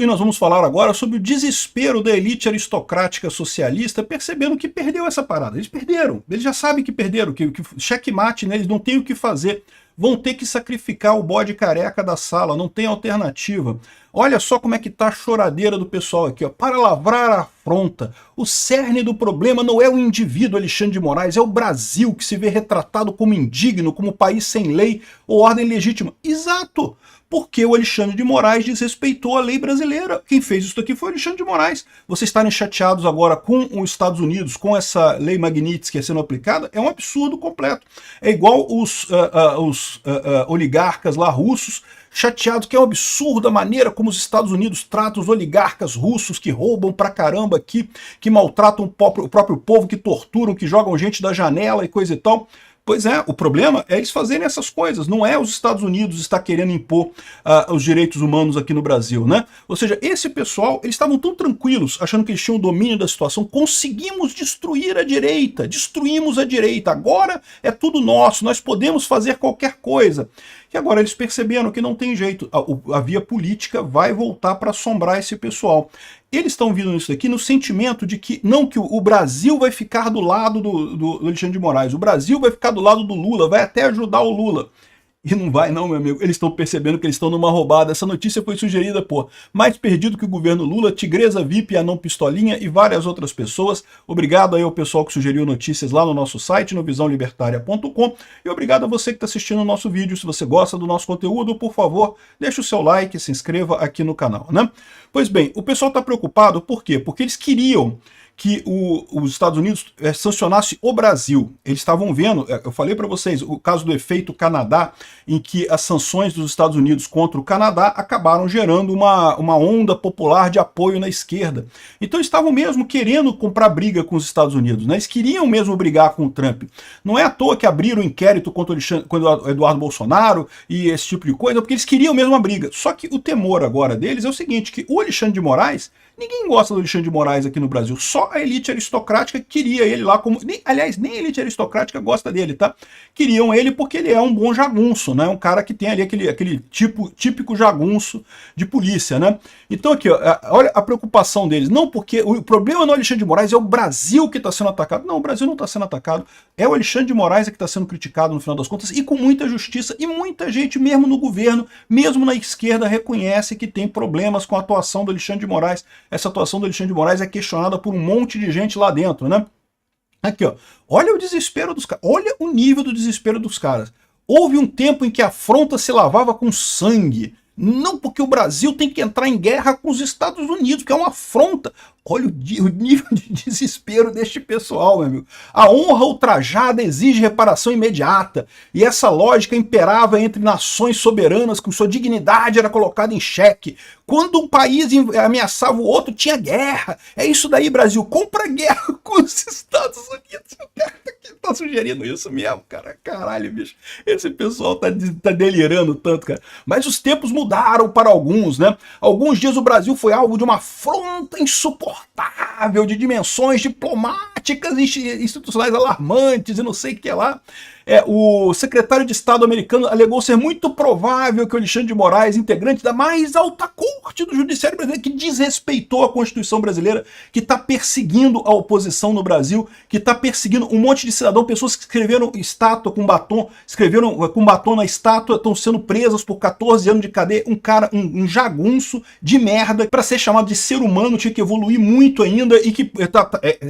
E nós vamos falar agora sobre o desespero da elite aristocrática socialista, percebendo que perdeu essa parada. Eles perderam, eles já sabem que perderam, que checkmate, né? Eles não têm o que fazer. Vão ter que sacrificar o bode careca da sala, não tem alternativa. Olha só como é que tá a choradeira do pessoal aqui, ó. Para lavrar a afronta, o cerne do problema não é o indivíduo Alexandre de Moraes, é o Brasil que se vê retratado como indigno, como país sem lei ou ordem legítima. Exato! Porque o Alexandre de Moraes desrespeitou a lei brasileira. Quem fez isso aqui foi o Alexandre de Moraes. Vocês estarem chateados agora com os Estados Unidos, com essa lei Magnitsky sendo aplicada, é um absurdo completo. É igual os oligarcas lá russos, chateados que é um absurdo a maneira como os Estados Unidos tratam os oligarcas russos que roubam pra caramba aqui, que maltratam o próprio povo, que torturam, que jogam gente da janela e coisa e tal. Pois é, o problema é eles fazerem essas coisas, não é os Estados Unidos estar querendo impor os direitos humanos aqui no Brasil, né? Ou seja, esse pessoal, eles estavam tão tranquilos, achando que eles tinham o domínio da situação, conseguimos destruir a direita, destruímos a direita, agora é tudo nosso, nós podemos fazer qualquer coisa. E agora eles perceberam que não tem jeito, a via política vai voltar para assombrar esse pessoal. Eles estão vindo nisso daqui no sentimento de que, não que o Brasil vai ficar do lado do Alexandre de Moraes, o Brasil vai ficar do lado do Lula, vai até ajudar o Lula. E não vai não, meu amigo. Eles estão percebendo que eles estão numa roubada. Essa notícia foi sugerida por Mais Perdido que o Governo Lula, Tigresa VIP, Anão Pistolinha e várias outras pessoas. Obrigado aí ao pessoal que sugeriu notícias lá no nosso site, no visãolibertaria.com. E obrigado a você que está assistindo o nosso vídeo. Se você gosta do nosso conteúdo, por favor, deixe o seu like, se inscreva aqui no canal, né? Pois bem, o pessoal está preocupado, por quê? Porque eles queriam que os Estados Unidos sancionasse o Brasil. Eles estavam vendo, eu falei para vocês, o caso do efeito Canadá, em que as sanções dos Estados Unidos contra o Canadá acabaram gerando uma onda popular de apoio na esquerda. Então eles estavam mesmo querendo comprar briga com os Estados Unidos, né? Eles queriam mesmo brigar com o Trump. Não é à toa que abriram um inquérito contra o Eduardo Bolsonaro e esse tipo de coisa, porque eles queriam mesmo a briga. Só que o temor agora deles é o seguinte, que o Alexandre de Moraes, ninguém gosta do Alexandre de Moraes aqui no Brasil, só a elite aristocrática queria ele lá como... aliás, nem a elite aristocrática gosta dele, tá? Queriam ele porque ele é um bom jagunço, né? Um cara que tem ali aquele típico jagunço de polícia, né? Então aqui, ó, olha a preocupação deles. Não porque... O problema não é o Alexandre de Moraes, é o Brasil que está sendo atacado. Não, o Brasil não está sendo atacado. É o Alexandre de Moraes que está sendo criticado no final das contas e com muita justiça. E muita gente, mesmo no governo, mesmo na esquerda, reconhece que tem problemas com a atuação do Alexandre de Moraes. Essa atuação do Alexandre de Moraes é questionada por um monte de gente lá dentro, né? Aqui, ó. Olha o desespero dos caras. Olha o nível do desespero dos caras. Houve um tempo em que a afronta se lavava com sangue. Não porque o Brasil tem que entrar em guerra com os Estados Unidos, que é uma afronta. Olha o nível de desespero deste pessoal, meu amigo. A honra ultrajada exige reparação imediata. E essa lógica imperava entre nações soberanas, com sua dignidade era colocada em xeque. Quando um país ameaçava o outro, tinha guerra. É isso daí, Brasil. Compra guerra com os Estados Unidos. O cara tá sugerindo isso mesmo, cara. Caralho, bicho. Esse pessoal tá delirando tanto, cara. Mas os tempos mudaram para alguns, né? Alguns dias o Brasil foi alvo de uma afronta insuportável, de dimensões diplomáticas e institucionais alarmantes e não sei o que lá. O secretário de Estado americano alegou ser muito provável que o Alexandre de Moraes, integrante da mais alta corte do judiciário brasileiro, que desrespeitou a Constituição brasileira, que está perseguindo a oposição no Brasil, que está perseguindo um monte de cidadão, pessoas que escreveram estátua com batom, escreveram com batom na estátua, estão sendo presas por 14 anos de cadeia, um cara, um jagunço de merda, para ser chamado de ser humano, tinha que evoluir muito ainda, e que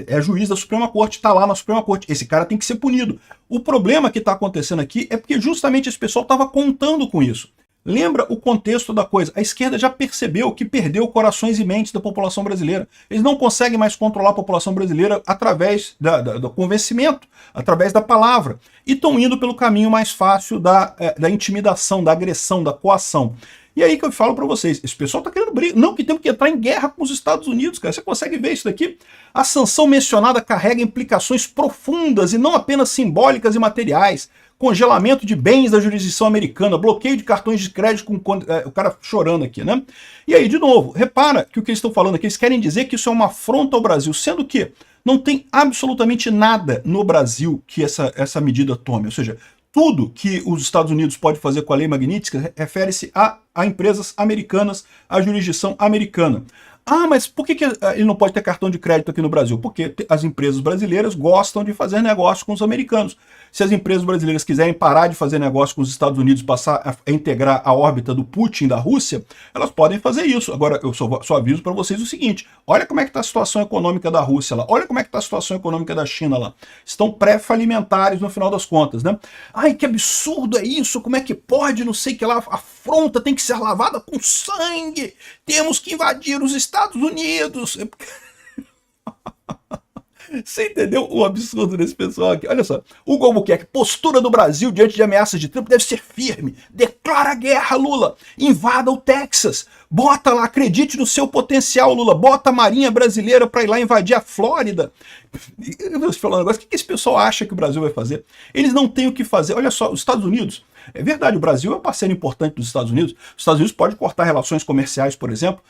é juiz da Suprema Corte, está lá na Suprema Corte. Esse cara tem que ser punido. O problema que está acontecendo aqui é porque justamente esse pessoal estava contando com isso. Lembra o contexto da coisa. A esquerda já percebeu que perdeu corações e mentes da população brasileira. Eles não conseguem mais controlar a população brasileira através do convencimento, através da palavra. E estão indo pelo caminho mais fácil da intimidação, da agressão, da coação. E aí que eu falo para vocês, esse pessoal tá querendo briga, não que temos que entrar em guerra com os Estados Unidos, cara, você consegue ver isso daqui? A sanção mencionada carrega implicações profundas e não apenas simbólicas e materiais, congelamento de bens da jurisdição americana, bloqueio de cartões de crédito, o cara chorando aqui, né? E aí, de novo, repara que o que eles estão falando aqui, eles querem dizer que isso é uma afronta ao Brasil, sendo que não tem absolutamente nada no Brasil que essa medida tome, ou seja, Tudo que os Estados Unidos pode fazer com a lei Magnitsky refere-se a empresas americanas, à jurisdição americana. Ah, mas por que ele não pode ter cartão de crédito aqui no Brasil? Porque as empresas brasileiras gostam de fazer negócio com os americanos. Se as empresas brasileiras quiserem parar de fazer negócio com os Estados Unidos, passar a integrar a órbita do Putin, da Rússia, elas podem fazer isso. Agora, eu só aviso para vocês o seguinte, olha como é que está a situação econômica da Rússia lá, olha como é que está a situação econômica da China lá. Estão pré-falimentares no final das contas, né? Ai, que absurdo é isso, como é que pode, não sei o que lá, a fronta tem que ser lavada com sangue, temos que invadir os Estados Unidos. Você entendeu o absurdo desse pessoal aqui? Olha só, Hugo Albuquerque, postura do Brasil diante de ameaças de Trump deve ser firme. Declara guerra, Lula. Invada o Texas. Bota lá, acredite no seu potencial, Lula. Bota a Marinha Brasileira para ir lá invadir a Flórida. Eu vou te falar um negócio, o que esse pessoal acha que o Brasil vai fazer? Eles não têm o que fazer. Olha só, os Estados Unidos, é verdade, o Brasil é um parceiro importante dos Estados Unidos. Os Estados Unidos podem cortar relações comerciais, por exemplo.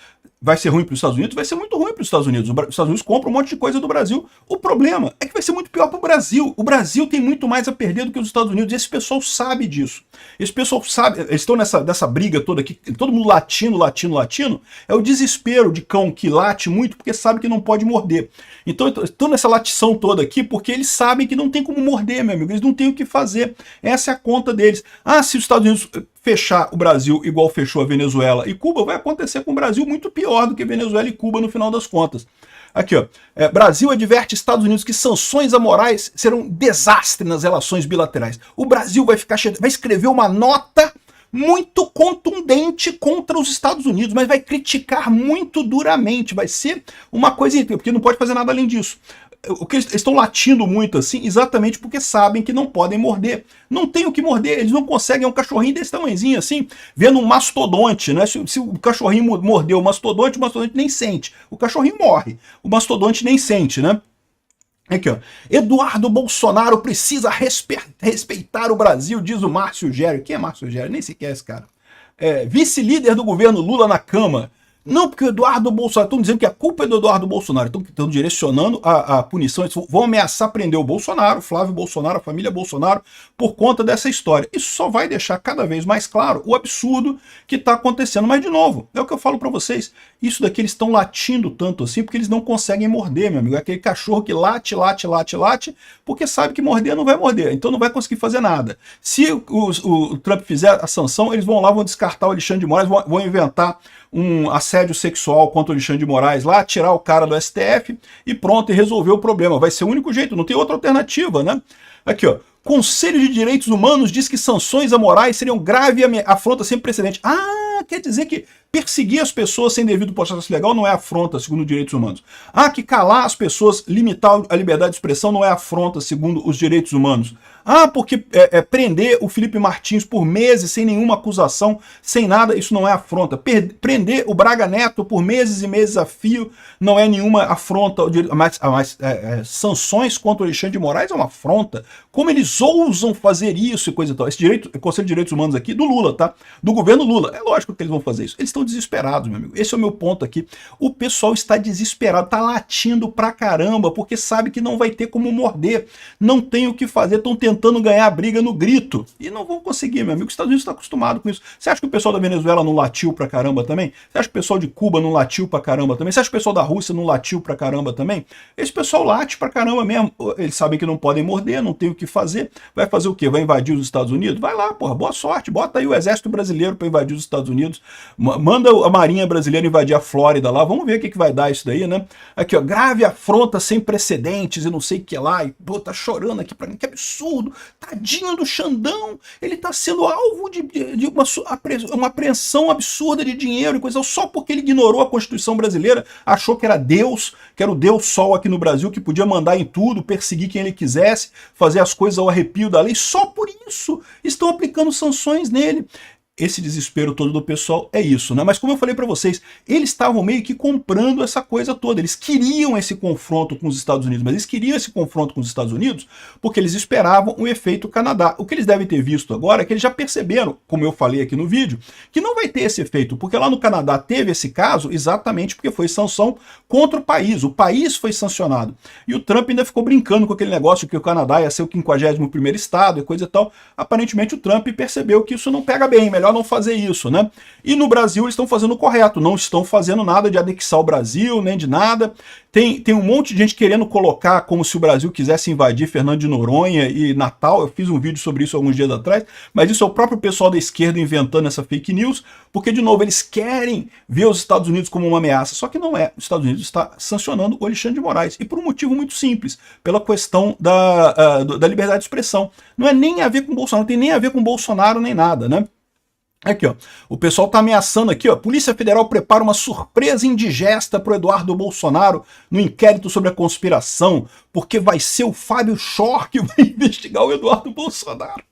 Vai ser ruim para os Estados Unidos? Vai ser muito ruim para os Estados Unidos. Os Estados Unidos compram um monte de coisa do Brasil. O problema é que vai ser muito pior para o Brasil. O Brasil tem muito mais a perder do que os Estados Unidos. E esse pessoal sabe disso. Esse pessoal sabe, eles estão nessa briga toda aqui, todo mundo latino. É o desespero de cão que late muito porque sabe que não pode morder. Então estão nessa latição toda aqui porque eles sabem que não tem como morder, meu amigo. Eles não têm o que fazer. Essa é a conta deles. Ah, se os Estados Unidos fechar o Brasil igual fechou a Venezuela e Cuba, vai acontecer com o Brasil muito pior do que Venezuela e Cuba no final das contas. Aqui, ó. Brasil adverte Estados Unidos que sanções amorais serão um desastre nas relações bilaterais. O Brasil vai escrever uma nota muito contundente contra os Estados Unidos, mas vai criticar muito duramente. Vai ser uma coisa, porque não pode fazer nada além disso. O que eles estão latindo muito assim, exatamente porque sabem que não podem morder. Não tem o que morder, eles não conseguem, é um cachorrinho desse tamanhozinho assim, vendo um mastodonte, né? Se o cachorrinho mordeu o mastodonte nem sente. O cachorrinho morre, o mastodonte nem sente, né? Aqui, ó. Eduardo Bolsonaro precisa respeitar o Brasil, diz o Márcio Gério. Quem é Márcio Gério? Nem sequer é esse cara. Vice-líder do governo Lula na Câmara. Não, porque o Eduardo Bolsonaro, estão dizendo que a culpa é do Eduardo Bolsonaro, estão direcionando a punição, eles vão ameaçar prender o Bolsonaro, Flávio Bolsonaro, a família Bolsonaro, por conta dessa história. Isso só vai deixar cada vez mais claro o absurdo que está acontecendo. Mas, de novo, é o que eu falo para vocês, isso daqui eles estão latindo tanto assim, porque eles não conseguem morder, meu amigo. É aquele cachorro que late, porque sabe que morder não vai morder, então não vai conseguir fazer nada. Se o Trump fizer a sanção, eles vão lá, vão descartar o Alexandre de Moraes, vão inventar um assédio sexual contra o Alexandre de Moraes lá, tirar o cara do STF e pronto, e resolver o problema. Vai ser o único jeito, não tem outra alternativa, né? Aqui, ó. Conselho de Direitos Humanos diz que sanções amorais seriam grave afronta sem precedente. Ah, quer dizer que perseguir as pessoas sem devido processo legal não é afronta, segundo os direitos humanos. Ah, que calar as pessoas, limitar a liberdade de expressão não é afronta, segundo os direitos humanos. Ah, porque prender o Felipe Martins por meses sem nenhuma acusação, sem nada, isso não é afronta. Prender o Braga Neto por meses e meses a fio não é nenhuma afronta. Mas sanções contra o Alexandre de Moraes é uma afronta. Como eles ousam fazer isso e coisa e tal. Esse Conselho de Direitos Humanos aqui, do Lula, tá? Do governo Lula. É lógico que eles vão fazer isso. Eles estão desesperados, meu amigo. Esse é o meu ponto aqui. O pessoal está desesperado, está latindo pra caramba, porque sabe que não vai ter como morder. Não tem o que fazer, estão tentando ganhar a briga no grito. E não vão conseguir, meu amigo. Os Estados Unidos está acostumado com isso. Você acha que o pessoal da Venezuela não latiu pra caramba também? Você acha que o pessoal de Cuba não latiu pra caramba também? Você acha que o pessoal da Rússia não latiu pra caramba também? Esse pessoal late pra caramba mesmo. Eles sabem que não podem morder, não tem o que fazer. Vai fazer o quê? Vai invadir os Estados Unidos? Vai lá, porra, boa sorte. Bota aí o exército brasileiro pra invadir os Estados Unidos. Manda a Marinha Brasileira invadir a Flórida lá. Vamos ver o que vai dar isso daí, né? Aqui, ó, grave afronta sem precedentes e não sei o que lá. E, pô, tá chorando aqui pra mim. Que absurdo. Tadinho do Xandão. Ele tá sendo alvo de uma apreensão absurda de dinheiro e coisa. Só porque ele ignorou a Constituição brasileira, achou que era Deus, que era o Deus Sol aqui no Brasil, que podia mandar em tudo, perseguir quem ele quisesse, fazer as coisas ao arrepio da lei. Só por isso estão aplicando sanções nele. esse desespero todo do pessoal é isso, né? Mas como eu falei para vocês, eles estavam meio que comprando essa coisa toda. Eles queriam esse confronto com os Estados Unidos, mas eles queriam esse confronto com os Estados Unidos porque eles esperavam o efeito Canadá. O que eles devem ter visto agora é que eles já perceberam, como eu falei aqui no vídeo, que não vai ter esse efeito, porque lá no Canadá teve esse caso exatamente porque foi sanção contra o país foi sancionado. E o Trump ainda ficou brincando com aquele negócio que o Canadá ia ser o 51º estado e coisa e tal. Aparentemente o Trump percebeu que isso não pega bem, melhor não fazer isso, né? E no Brasil eles estão fazendo o correto, não estão fazendo nada de anexar o Brasil, nem de nada. Tem um monte de gente querendo colocar como se o Brasil quisesse invadir Fernando de Noronha e Natal. Eu fiz um vídeo sobre isso alguns dias atrás, mas isso é o próprio pessoal da esquerda inventando essa fake news, porque, de novo, eles querem ver os Estados Unidos como uma ameaça, só que não é. Os Estados Unidos está sancionando o Alexandre de Moraes, e por um motivo muito simples, pela questão da liberdade de expressão. Não é nem a ver com Bolsonaro, não tem nem a ver com Bolsonaro nem nada, né? Aqui, ó, o pessoal tá ameaçando aqui, ó, Polícia Federal prepara uma surpresa indigesta pro Eduardo Bolsonaro no inquérito sobre a conspiração, porque vai ser o Fábio Shor que vai investigar o Eduardo Bolsonaro.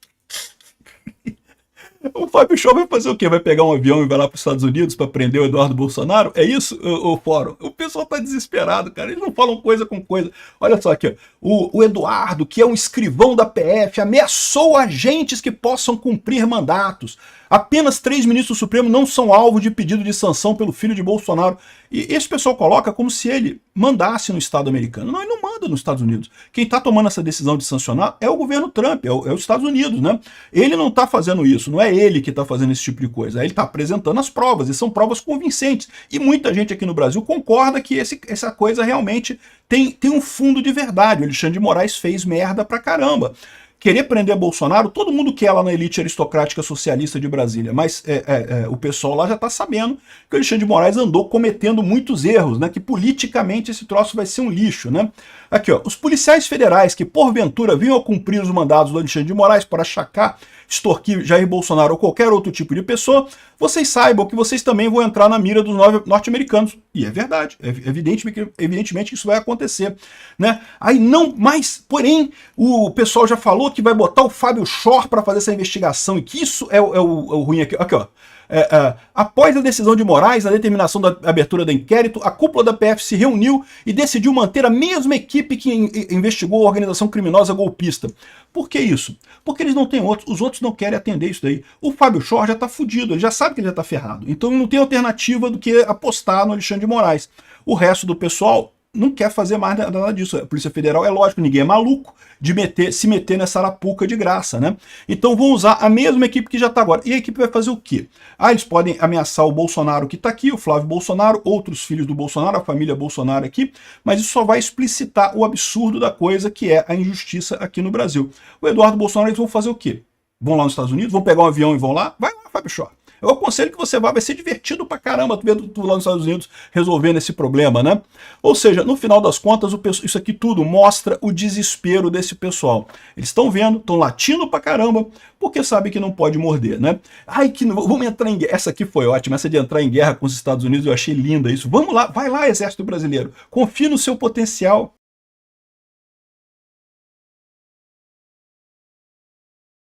O Fábio Shor vai fazer o quê? Vai pegar um avião e vai lá para os Estados Unidos para prender o Eduardo Bolsonaro? É isso, o fórum? O pessoal tá desesperado, cara. Eles não falam coisa com coisa. Olha só aqui, ó. O Eduardo, que é um escrivão da PF, ameaçou agentes que possam cumprir mandatos. Apenas 3 ministros do Supremo não são alvo de pedido de sanção pelo filho de Bolsonaro. E esse pessoal coloca como se ele mandasse no Estado americano. Não, ele não manda nos Estados Unidos. Quem está tomando essa decisão de sancionar é o governo Trump, é os Estados Unidos, né? Ele não está fazendo isso, não é ele que está fazendo esse tipo de coisa. Ele está apresentando as provas, e são provas convincentes. E muita gente aqui no Brasil concorda que essa coisa realmente tem um fundo de verdade. O Alexandre de Moraes fez merda pra caramba. Querer prender Bolsonaro, todo mundo quer lá na elite aristocrática socialista de Brasília, mas o pessoal lá já está sabendo que o Alexandre de Moraes andou cometendo muitos erros, né? Que politicamente esse troço vai ser um lixo, né? Aqui, ó, os policiais federais que porventura vinham a cumprir os mandados do Alexandre de Moraes para achacar, extorquir Jair Bolsonaro ou qualquer outro tipo de pessoa, vocês saibam que vocês também vão entrar na mira dos norte-americanos. E é verdade, evidentemente que isso vai acontecer, né? Aí não, mas, porém, o pessoal já falou que vai botar o Fábio Shor para fazer essa investigação e que isso é o ruim aqui. Aqui, ó. Após a decisão de Moraes, a determinação da abertura do inquérito, a cúpula da PF se reuniu e decidiu manter a mesma equipe que investigou a organização criminosa golpista. Por que isso? Porque eles não têm outros, os outros não querem atender isso daí. O Fábio Shor já está fudido, ele já sabe que ele já está ferrado. Então não tem alternativa do que apostar no Alexandre de Moraes. O resto do pessoal não quer fazer mais nada disso. A Polícia Federal, é lógico, ninguém é maluco de se meter nessa arapuca de graça, né? Então vão usar a mesma equipe que já está agora. E a equipe vai fazer o quê? Eles podem ameaçar o Bolsonaro que está aqui, o Flávio Bolsonaro, outros filhos do Bolsonaro, a família Bolsonaro aqui, mas isso só vai explicitar o absurdo da coisa que é a injustiça aqui no Brasil. O Eduardo Bolsonaro, eles vão fazer o quê? Vão lá nos Estados Unidos, vão pegar um avião e vão lá? Vai lá, Fábio Shor. Eu aconselho que você vá, vai ser divertido pra caramba tu ver tu lá nos Estados Unidos resolvendo esse problema, né? Ou seja, no final das contas, isso aqui tudo mostra o desespero desse pessoal. Eles estão vendo, estão latindo pra caramba, porque sabem que não pode morder, né? Ai, vamos entrar em guerra. Essa aqui foi ótima, essa de entrar em guerra com os Estados Unidos, eu achei linda isso. Vamos lá, vai lá, Exército Brasileiro. Confie no seu potencial.